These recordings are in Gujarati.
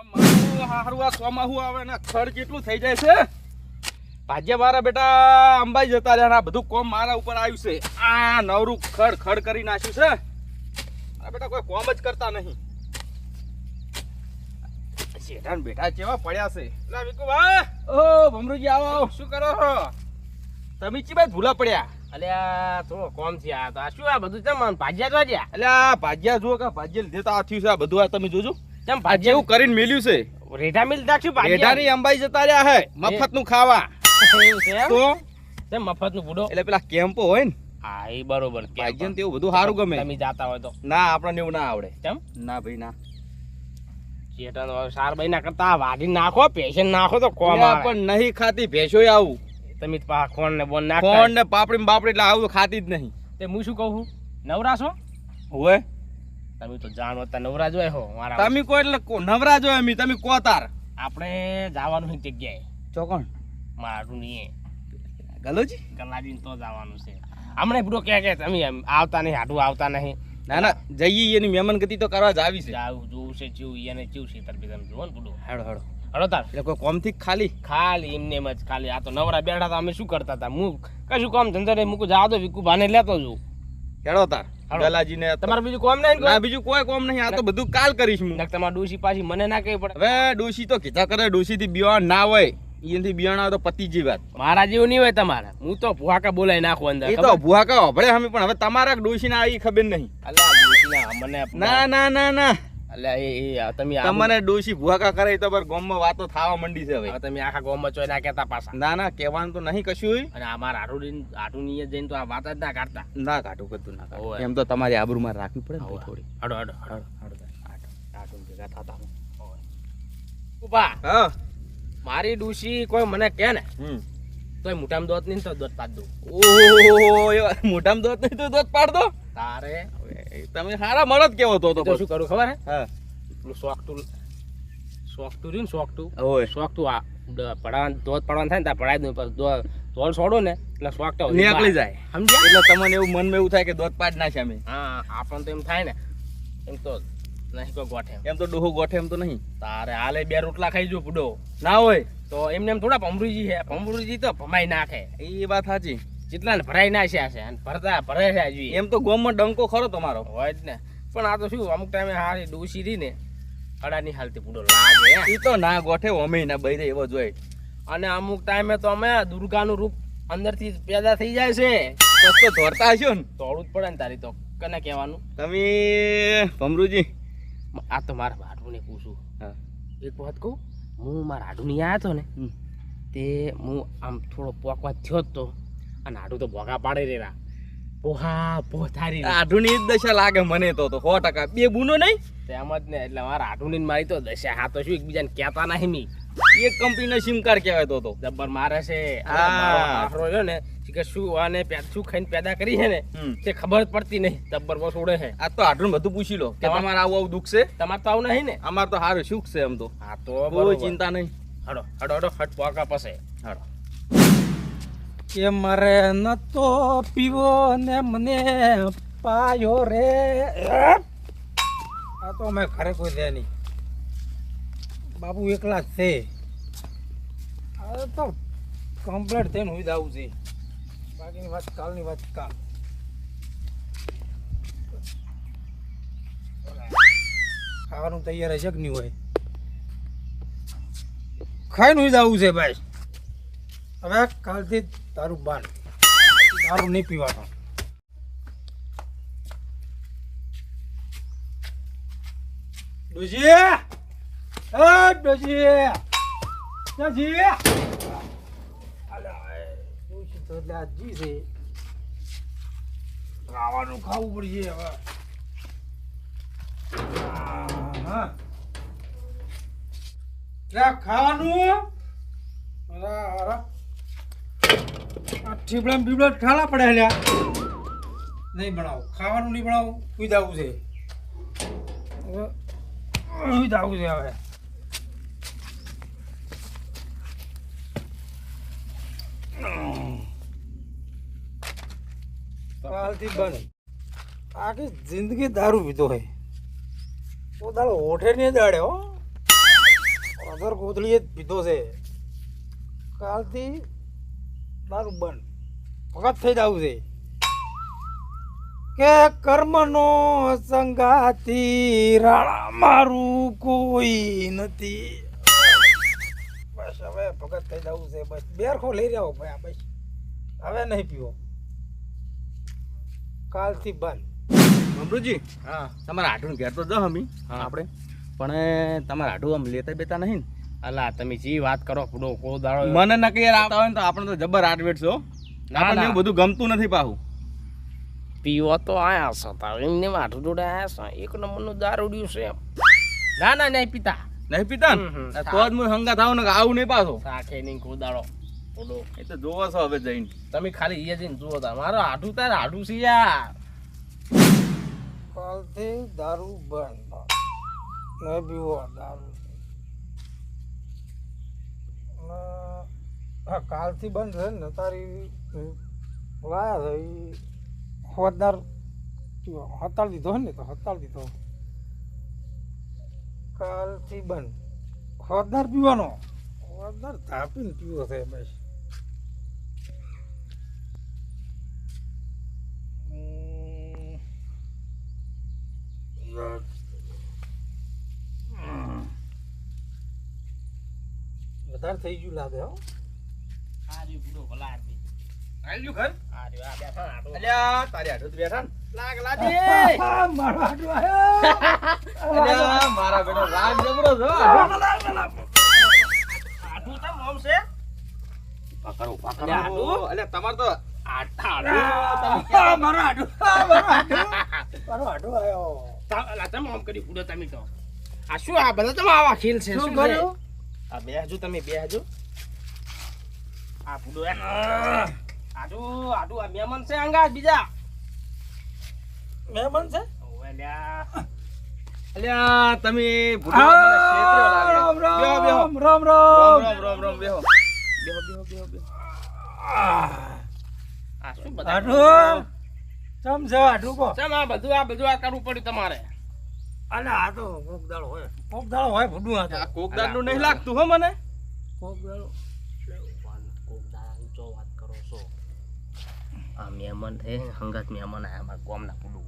મારું હારું આ સોમાહુ આવે ને ખડ કેટલું થઈ જાય છે. ભાજ્ય મારા બેટા અંબાઈ જતા રહ્યા, બધું કોમ મારા ઉપર આવ્યું છે. આ નવરું ખડ ખડ કરી નાખ્યું છે. આ બેટા કોઈ કોમ જ કરતા નહીં. શેઠાન બેટા કેવા પડ્યા છે. લા વિકુભાઈ, ઓ ભમરુજી આવો આવો. શું કરો છો તમે? ચીબાઈ ભૂલા પડ્યા. અલ્યા થોડો કોમ થી આ તો આ શું આ બધું ચમ ભાજ્યા તો જ્યા એટલે આ ભાજ્યા જુઓ કે ભાજ્ય લીધે તો આ થયું છે. આ બધું આ તમે જોજો ચમ ભાજ્ય એવું કરીને મેલ્યું છે. રેઠા મિલ નાખશું ભાજ્યા રેઢાની અંબાઈ જતા રહ્યા હે મફત નું ખાવા. તો તેમ મફત નું બુડો એટલે પેલા કેમ્પો હોય ને હા એ બરોબર ભાજ્ય તેવું બધું સારું ગમે. તમે જાતા હોય તો ના આપણને એવું ના આવડે. કેમ ના ભાઈ ના. ચેટન સાર બાઈ ના કરતા વાડી નાખો પેશન નાખો તો કોમ આ આવે. પણ નહીં ખાતી ભેંસોય આવું. તમે પા ખોણ ને બોન નાખતા કોણ ને પાપડી ને બાપડી એટલે આવું તો ખાતી જ નહીં. તે હું શું કહું નવરા છો? હોય તમે તો જાણો તા નવરા જોય હો મારા. તમે કો એટલે નવરા જો એમ તમે કો તાર. આપણે જવાનું છે જગ્યાએ ચોકણ મારું નહીં ગલોજી ગલાડીને તો જવાનું છે. હમણાં બુડો કે તમે એમ આવતા નહીં હાટું આવતા નહીં. ના ના જઈએ એની મહેમાન ગતિ તો કરવા જ આવી છે. જાવ જોવું છે ચેવું એને ચેવું છે તાર તમે જોવો ને બુડો. હેડો હેડો હડો તાર એટલે કોઈ કોમ થી ખાલી ખાલી એમને એમ જ ખાલી આ તો નવરા બેઠા હતા. અમે શું કરતા હતા? હું કશું કામ ધંધો નહીં મૂકું જાવ તો વિકુ ભાને લેતો છું. હેડો તાર હેડો. ગલાજી ને તમારે બીજું કોમ નહીં ના બીજું કોઈ કોમ નહીં. આ તો બધું કાલ કરીશ હું. તમારે ડોશી પાછી મને ના કહી પડે. હવે ડોશી તો કીધા કરે ડોશી થી બિયાણ ના હોય એનાથી બિયાણ આવે તો પતિ જેવી વાત. મારા જેવું નહીં હોય તમારે. હું તો ભૂહાકા બોલાય નાખું અંદર. એ તો ભૂવા કા હભળે અમે પણ હવે તમારા ડોશી ના આવી ખબર નહીં. અલ્યા ડોશીના મને ના ના ના ના અલ્યા એ તમે તમને ડોશી ભૂવા કા કરે તો ગામમાં વાતો થવા માંડી છે હવે. તમે આખા ગામમાં ચોય ના કહેતા પાછા. ના ના કહેવાનું તો નહીં કશું. અને અમારા આટુની જઈને તો આ વાત જ ના કાઢતા. ના કાઢું કતું ના કાઢું. ઓય. એમ તો તમારી આબરૂમાં રાખવી પડે ને થોડી. હડો હડો હડો હડો આટું ભેગા થતા ઉભા હા મારી ડોશી કોઈ મને કહે ને હમ તોય મોટામાં દોત નહીં તો દોત પાડ દઉં. ઓહો મોટામાં દોત નહીં તો દોત પાડ દો. તારે તમે સારા મળત કેવો તો તો શું કરું ખબર હે? હા પેલું સોકટું રહ્યું ને સોકટું ઓય સોકટું આ પડાવાનું દોત પડવાનું થાય ને ત્યાં પડાવી દઉં પછી દોડ છોડો ને એટલે સોકટા નીકળી જાય. સમજ્યા? એટલે તમને એવું મનમાં એવું થાય કે દોત પાડ નાખે અમે. હા આપણને તો એમ થાય ને એમ તો નહીં કોઈ ગોઠે. એમ તો ડોહો ગોઠે એમ તો નહીં. તારે હાલે 2 રોટલા ખાઈ જો બુડો ના હોય તો એમને એમ થોડા ભમરૂજી છે. ભમરૂજી તો ભમાઈ નાખે. એ વાત સાચી. જેટલા ને ભરાઈ નાખ્યા છે અને ભરે છે હજી. એમ તો ગામમાં ડંકો ખરો તમારો. હોય જ ને. પણ આ તો શું અમુક ટાઈમે હારી ડોસી રહી ને અડાની હાલતી બુડો લાગે. એ તો ના ગોઠે અમે ના બૈરે એવો જોઈએ. અને અમુક ટાઈમે તો અમે દુર્ગાનું રૂપ અંદરથી પેદા થઈ જાય છે. તો ધોરતા હશો ને દોડવું જ પડે ને તારી તો કને કહેવાનું. તમે ભમરુજી. આ તો મારા હાડુને પૂછું હા એક વખત કહું હું મારા હાડુની આવ્યો હતો ને તે હું આમ થોડો પોકવા થયો જ તો અને હાડું તો ભોગા પાડે રેરા પોહા પોથારી આઢુની જ દશા લાગે મને તો 100%. બે બુનો નહીં તેમ જ ને એટલે મારા હાડુની મારી તો દશા. હા તો શું એકબીજાને કહેતા નહીં મી. એક કંપનીનો સિમ કાર્ડ કહેવાય તો જબ્બર મારે છે. હા. મારો આખરો રહ્યો ને કે શું અને શું ખાઈને પેદા કરી છે ને તે ખબર જ પડતી નહીં. જબ્બર બસ ઉડે છે. આ તો આઢું બધું પૂછી લો કે તમારે આવું આવું દુઃખ છે. તમારે તો આવું નહીં ને? અમાર તો સારું સુખ છે એમ તો. હા તો કોઈ બરોબર. ચિંતા નહીં. હડો હડો હડો હટ પોકા પાસે હાલો કે મારે નતો પીવો ને મને પાયો રે. આ તો અમે ઘરે કોઈ દે નહીં. બાબુ એકલા જ છે. આ તો કમ્પ્લેટ થઈને હુઈ આવું છે. બાકીની વાત કાલની વાત કાલ. ખાવાનું તૈયાર છે કે નહીં હોય? ખાઈને હુઈ આવું છે ભાઈ. હવે કાલથી તારું બાન દારૂ નહીં પીવાનો. ડોશી ડોશી ડોશી ડોશી તો એટલે આજી છે. ખાવાનું ખાવું પડશે હવે. હા ખાવાનું ઠીબડા બીબડા ઠાલા પડે લ્યા. નહીં બનાવું ખાવાનું નહીં બનાવું. કુઈ દાવું છે કુઈ દાવું છે હવે. કાલથી બંધ. આખી જિંદગી દારૂ પીધો હોય તો દાડો ઓઠે નહીં દાડે હો. અધર કોથળીએ જ પીધો છે કાલથી દારૂ બંધ ભગત થઈ જવું છે કે કર્મનો સંગાથી રાણા મારું કોઈ નથી બસ હવે ભગત થઈ જવું છે બસ બેરખો લઈ રહ્યો ભાઈ બસ હવે નહીં પીવો કાલથી બંધ મમરૂજી હા તમારા હાડું ઘેર તો જ હમી હા. આપણે પણ તમારા હાડું આમ લેતા બેતા નહીં ને અલા તમે જી વાત કરો ફૂડો કો દાડો મને ના કે યાર આવતા હોય ને તો આપણે તો જબર આટવેટ છો ના, આપણને ના. એવું બધું ગમતું નથી પાહું પીવો તો આયા છો તાર એમને વાઠું જોડે આયા છો એક નંબરનું દારૂડિયું છે એમ ના ના નહીં પીતા નહીં પીતા ને હમ. તો જ હું હંગા થાવ ને કે આવું નહીં પાછો સાખે નહીં કો દાડો ફૂડો એ તો જોવો છો હવે જઈને તમે ખાલી એ જઈને જુઓ તા મારો હાડું તાર હાડું છે યાર કાલથી દારૂ બંધ નહીં પીવો દારૂ હા કાલથી બંધ છે ને તારી લાયા છે એ ખોદાર હતાળ દીધો ને તો હતાળ દીધો કાલથી બંધ ખોદાર પીવાનો ખોદાર ધાપીને પીવો છે બસ વધારે થઈ ગયું લાગે હો આર્યું ફૂડો ભલા આદમી આલ્યું ઘર આર્યું આ બેઠા હાડું અલ્યા તારી હાડું તો બેઠા ને લાગ લાજી મારો હાડું આયો અલ્યા મારા બેટો રાગ જબરો છો હાડું તો મોમ છે પકડો અલ્યા, હાડું? અલ્યા તમાર તો આઠા મારો હાડું મારો હાડું આયો અલા તમે આમ કરી ફૂડો તમે તો આ શું આ બધા તમે આવા ખીલ છે શું શું કર્યું? છે? આ બેહજો તમે બેહજો આ ફૂડો આડું આડું આ મહેમાન છે અંગા બીજા મહેમાન છે ઓવે લ્યા અલ્યા તમે ભૂડો મને ક્ષેત્રે લાગે રામ બેહો બેહો રામ રામ રામ રામ રામ રામ રામ બેહો બેહો બેહો બેહો બેહો આ શું બધા હાડું ચમ છે હાડું કો ચમ આ બધું આ કરવું પડ્યું તમારે અલે આ તો કોક દાડો હોય ફૂડું આ તો આ કોકદાર નું નહીં લાગતું હો મને કોક દાડો વાત કરો છો આ મહેમાન છે હંગાત મહેમાન આયા અમારા ગામના ફૂડું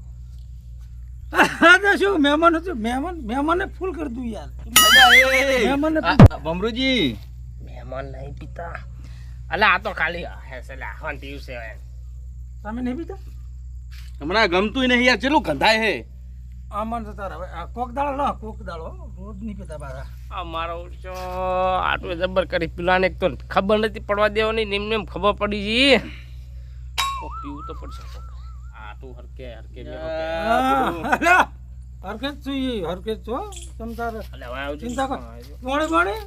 હા તો શું મહેમાન હતું મહેમાનને ફૂલ કરી દઉં યાર મહેમાનને ભમરૂજી મહેમાન નહીં પીતા અલા આ તો ખાલી હે છે લે હન પીવું છે હવે. તમે નહીં પીતા હમણાં ગમતું નહીં યાર ચેલું ગંધાય હે આમાં તો તારા હવે આ કોક દાડો રોજ નહીં પીતા પાછા અમારો તો આટલું જબર કરી પીલાને એક તો ખબર નથી પડવા દેવાની ને એમને એમ ખબર પડી ગઈ કોક પીવું તો પડશે કોક. આટલું હરકે હરકે બેહો કે. હરકેત છો તમ તારે અલે હવે આવજો. ચિંતા કર પાણી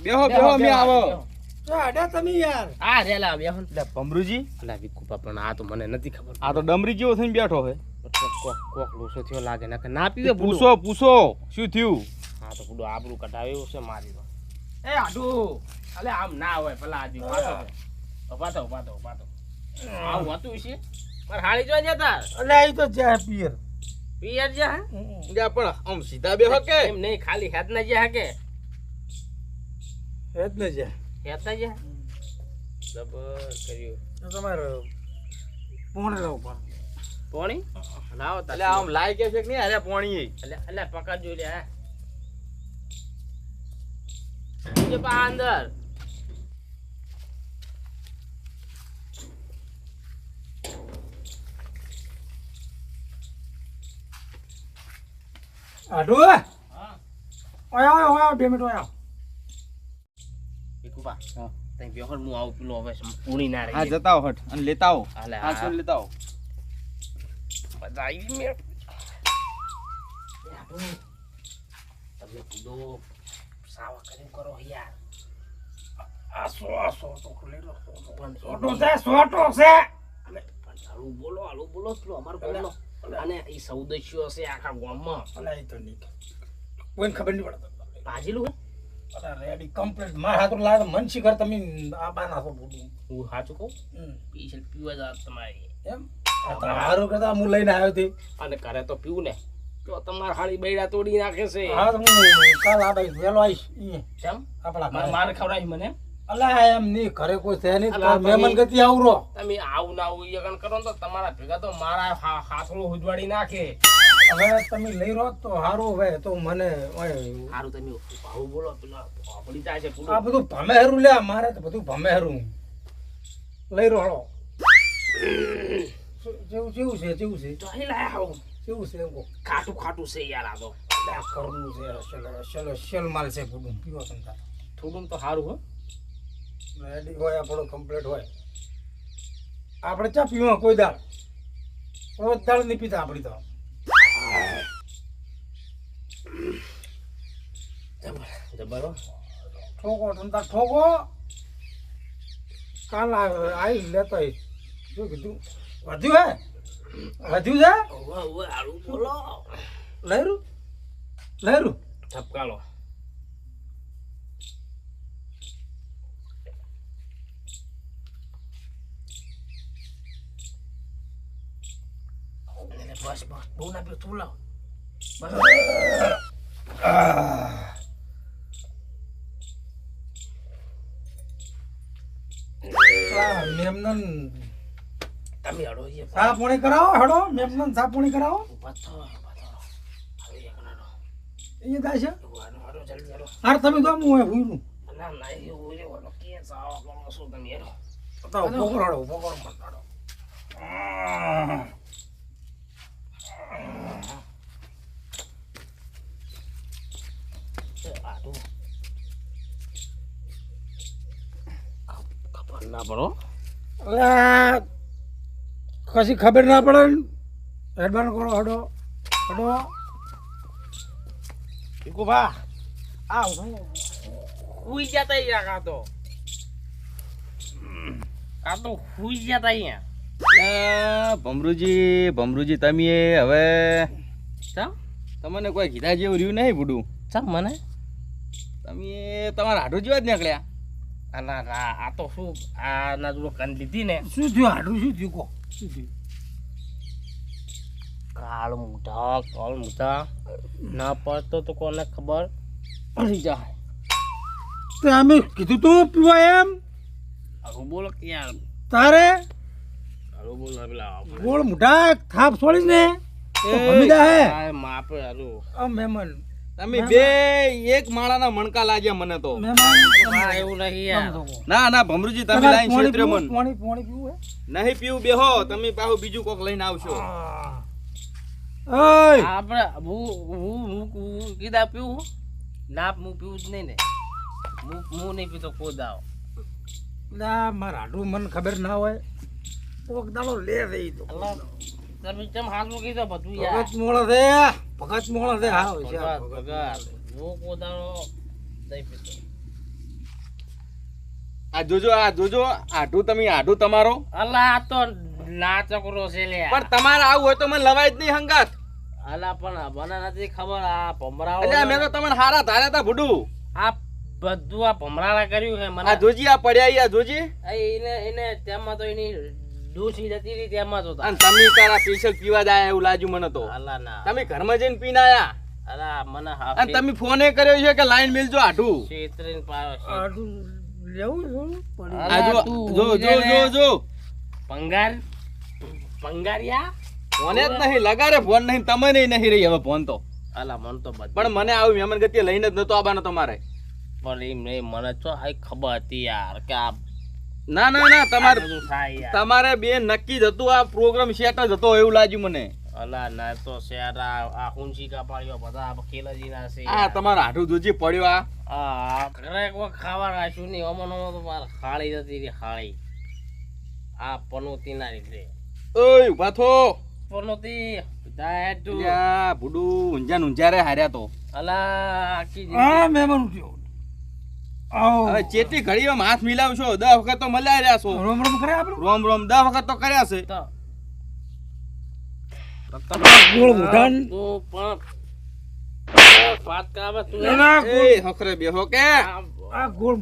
બેહો બેહો અમે આવો આડ્યા તમે યાર આ રેલા બેહો ને. એટલે ભમરૂજી અલા વિકુપા પણ આ તો મને નથી ખબર આ તો ડમરી જેવો થઈને બેઠો હે કોક લોસો થયો લાગે ને ના પીવે પૂછો પૂછો શું થયું હા તો પૂડો આબરૂ કઢાવ્યું છે મારી તો એ આડુ અલે આમ ના હોય ભલા આજી પાતો આવું હતું છે માર હાળી જોઈ જતા અલે આ તો જાય પિયર પિયર જા જા પણ આમ સીધા બેહો કે એમ નહીં ખાલી હેત ના જા કે એ જ ને જાય હેત ના જા જબર કર્યું તો તમારે પોણે રહો પણ પોણી લાવો એટલે આમ લાઈ કે છે કે નહીં અરે પોણી અલે પકડજો લે હા જે પા અંદર આડો હા ઓય 2 મિનિટ ઓય વિકુપા તઈ બેહર હું આવું પેલો હવે પૂણી ના હા રહી જતા આવો હટ અને લેતા આવો હાલે, હા શું લેતા આવો બધા આવી મેં તમે કીધું સાવા કરીને કરો યાર આ સો તો ખુલે લો પણ સોટો છે અમે પણ હાલું બોલો પેલો અમારો ગામનો અને એ સૌદસ્યો છે આખા ગામમાં અલે એ તો નહીં કોઈને ખબર નહીં પડતો ભાજેલું હે અરે રેડી કમ્પ્લીટ માર હાથ લાગે મન શિખર તમે આ બાના છો બોલું હું સાચું કહું પીશે પીવા જ તમારી એમ તારું કરતા હું લઈને આવ્યો તે અને ઘરે તો પીવું ને તો તમારા હાળી બૈડા તોડી નાખે છે હા તો હું કાલ આવીશ વહેલો આવીશ ઈ કેમ આપણા મારે ઘરે. મારે ખવડાવી મને અલા એમ નહીં ઘરે કોઈ છે નહીં અલા, તો મહેમાન ગતિ આવરો તમે આવું ના આવું યગન કરો ને તો તમારા ભેગા તો મારા હાથડું ઉજવાડી નાખે હવે તમે લઈ રહો તો સારું હવે તો મને ઓય, સારું તમે ભાવ બોલો પેલા પડી જાય છે આ પૂરું બધું ભમેરું લે મારે તો બધું ભમેરું લઈ રહો જેવું જેવું છે જેવું છે તો અહીં લાયા આવું જેવું છે એમ કહો. ખાટું ખાટું છે યાર આ તો આ કરવું છે ચલો શેલ માલ છે બધું પીવો સંતા થોડું તો સારું હો રેડી હોય આપણો કમ્પ્લીટ હોય આપણે ચા પીવા કોઈ દાળ રોજ દાળ નહીં પીતા આપણી તો જબર હો. ઠોકો સંતા ઠોકો કાલ આવી લેતો આવીશ. શું કીધું વધ્યું હે વધ્યું છે ઓવે ઓવે હારું બોલો લહેરું લહેરું ઠપકાલો બસ બસ બહુ ના પીવું તું લાવ મેમનન તમે હડો એ ચા પાણી કરાવો હેડો મેમનન ચા પાણી કરાવો પાછો હવે એકનાનો એ થાય છે હડો હડો જલ્દી હડો હાર તમે તો હું હોય હુઈરું ના ના એ ઓરે ઓલો કે સાવ કરો છો તમે હેડો તો પકડો પકડો પકડો આટું ખબર ના પડો અલ્યા કશી ખબર ના પડે ને. હેડબાન કરો હડો હડો ઈકો ભા આ હુઈ જતા યાર આ તો હુઈ જતા અહીંયા ભમરૂજી તમે હવે ચમ તમને કોઈ કીધા જેવું રહ્યું નહીં બુડું ચમ મને તમે તમારા હાડું જેવા જ નીકળ્યા આ તો શું આ ના જોડો કન લીધી ને શું થયું હાડું શું થયું કહો શું થયું કાળ મોટા ના પડતો તો કોને ખબર પડી જાય તે અમે કીધું તું પીવા એમ આવું બોલો કે યાર તારે આવું બોલો પેલા ગોળ મોઢા થાપ છોડીશ ને તો ભમી જાય હે માપે હારું આ મહેમાન તમે બે એક માળાના મણકા લાગ્યા મને તો મહેમાન એવું નહીં યાર ના ના ભમરૂજી તમે લાઈન ક્ષેત્રે મન પાણી પાણી પીવું નહીં પીવું બેહો તમે પાછું બીજું કોક લઈને આવશો હે ઓય આપણે હું કીધા પીવું ના હું પીવું જ નહીં ને હું નહીં પીતો કોઈ દાવ ના મારા હાડું મને ખબર ના હોય કોક દાડો લે રહી તો તમે કેમ હાથમાં કીધો બધું યાર ભગત મોળો છે ભગત મોળો છે હા ભગત હું કોઈ દાડો નહીં પીતો આ જોજો આઢું તમે આઢું તમારો અલા આ તો નાચકરો છે લે પણ તમારે આવું હોય તો મને લવાય જ નહીં હંગાત અલા પણ મને નથી ખબર આ ભમરાઓ એટલે મેં તો તમને હારા ધાર્યા હતા ભૂડું આ બધું આ ભમરાળા કર્યું છે મને આ જોજી આ પડ્યા ઈ આ જોજી એને તેમાં તો એની ડૂસી જતી રહી તેમાં તો અને તમે તારા સ્પેશિયલ પીવા જાય એવું લાગ્યું મને તો અલા ના તમે ઘરમાં જઈને પીને આયા અલા મને અને તમે ફોને કર્યો છે કે લાઈન મિલજો આઢું છેતરીને પાડો છે. હાડું લેવું છું પડી આ જો તું જો ઉડે જો ને. જો જો પંગારિયા ફોને જ નહીં લગાડે ફોન નહીં તમે નહીં રહી હવે ફોન તો અલા મન તો બધું પણ મને આવું મહેમાન ગતિએ લઈને જ નતો આવવાનો તમારે પણ એમ નહીં મને તો આ ખબર હતી યાર કે આ ના ના ના તમારે બધું થાય યાર તમારે બે નક્કી જ હતું આ પ્રોગ્રામ સેટ જ હતો એવું લાગ્યું મને અલા ના તો શેર આ હુંસી કાપાળીઓ બધા ખેલાજી ના છે આ તમારા હાડું જોજી પડ્યો આ ઘરે કોઈ ખાવા રાખ્યું નહીં અમનો તો મારે ખાળી જતી રહી ખાળી આ પનોતી ના લીધે ઓય ઉભા થો પનોતી ડાયટ તું યા ભૂડું ઊંઝા રે હાર્યા તો અલા આખી હા મહેમાન ઉઠ્યો આવો હવે ચેતી ઘડીમાં હાથ મિલાવશો 10 વખત તો મલાઈ રહ્યા છો રોમ રોમ કરે આપણે રોમ રોમ 10 વખત તો કર્યા છે તો ગોળ મોઢાન તું પણ વાત કાવે તું ના એ હખરે બેહો કે આ ગોળ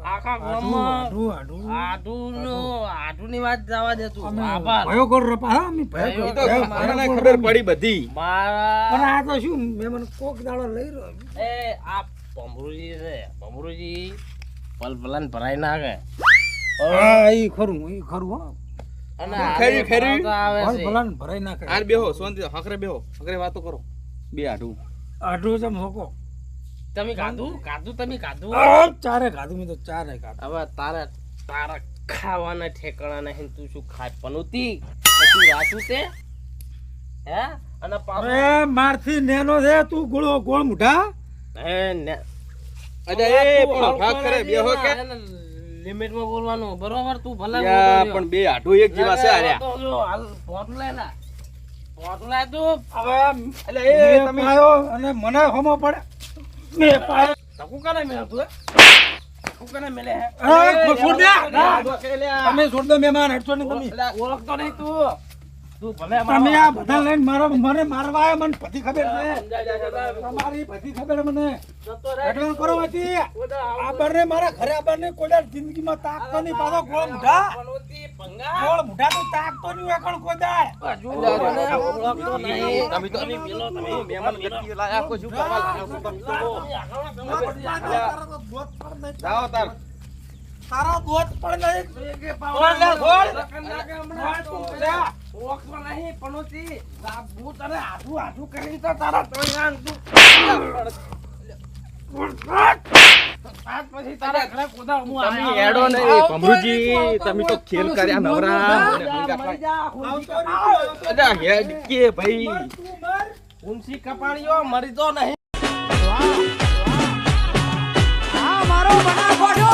આખા આઢું, ગામમાં આઢું, આઢુની વાત જવા દે તું. અમે આભાર. ભયો કર રપા, હા, અમે ભયો ભયો કર. ઈ તો ભયો મને કર. ખબર પડી બધી. મારા પણ આ તો શું મેં મને કોક દાડો લઈ રહ્યો. એ આ ભમરુજી છે ભમરુજી પલપલાને ભરાઈ નાખે હા, ઈ ખરું હો. અને ખરી, ખરી. તો આવે ભલ છે. ભલાને ભરાઈ નાખે. હાલ બેહો શાંતિ હકરે બેહો હકરે વાતો કરો બે આઢું આઢું છે મોકો. તમે ખાધું તમે ખાધું ચારે ખાધું મેં તો ચારે ખાધું. હવે તારા ખાવાના ઠેકાણા નહીં તું શું ખાય પનોતી તું રાતું તે હે અને પાછું અરે મારથી નેનો છે તું ગોળ મુઢા. હે ને અરે એ પેલો ભાગ કરે બેહો કે લિમિટમાં બોલવાનું બરોબર તું ભલે યા, પણ બે આઢું એક જેવા છે આર્યા. હાલ પોતું લે ના પોતું લે તું હવે એટલે એ એ તમે પાયો અને મને હમો પડે. મેં પાયો. તકુ કને મેલ તું તકુ કને મેલે હે અરે, છોડ દે. ના, લ્યા. તમે છોડ દો મહેમાન, હટશો નહીં તમે. ઓળખતો નહીં તું ભલે તમે આ બધા લઈને મને મારવા આવ્યા, મને બધી ખબર છે. તમારી બધી ખબર મને. હેડવાન કરો વાંચી. આ બંને મારા ઘરે આ બંને કોઈ દાડ જિંદગીમાં તાકતો નહીં. પાછો ગોળ મુઢા. ગોળ મુઢા તો તાકતો નહીં હોય કણ કોઈ દાડ. ઓળખતો નહીં તમે તો મહેમાન ગતિ લાયા કો શું કરવા લાયા છો તમે તો? જાઓ તાર તારા દોત પણ નહીં. ગોળ લે, ગોળ. ઓળખતો નહીં પનોતી. હું તને આધું કરીને તો તારા તોય તું આજ પછી તારા ઘરે કોદા હું તમે હેડો નહીં ભમરુજી તમે તો ખેલ કર્યા નવરા અરે હેડ કે ભાઈ ઊંચી કપાળીઓ મરી તો નહીં આ મારો બનાવો છો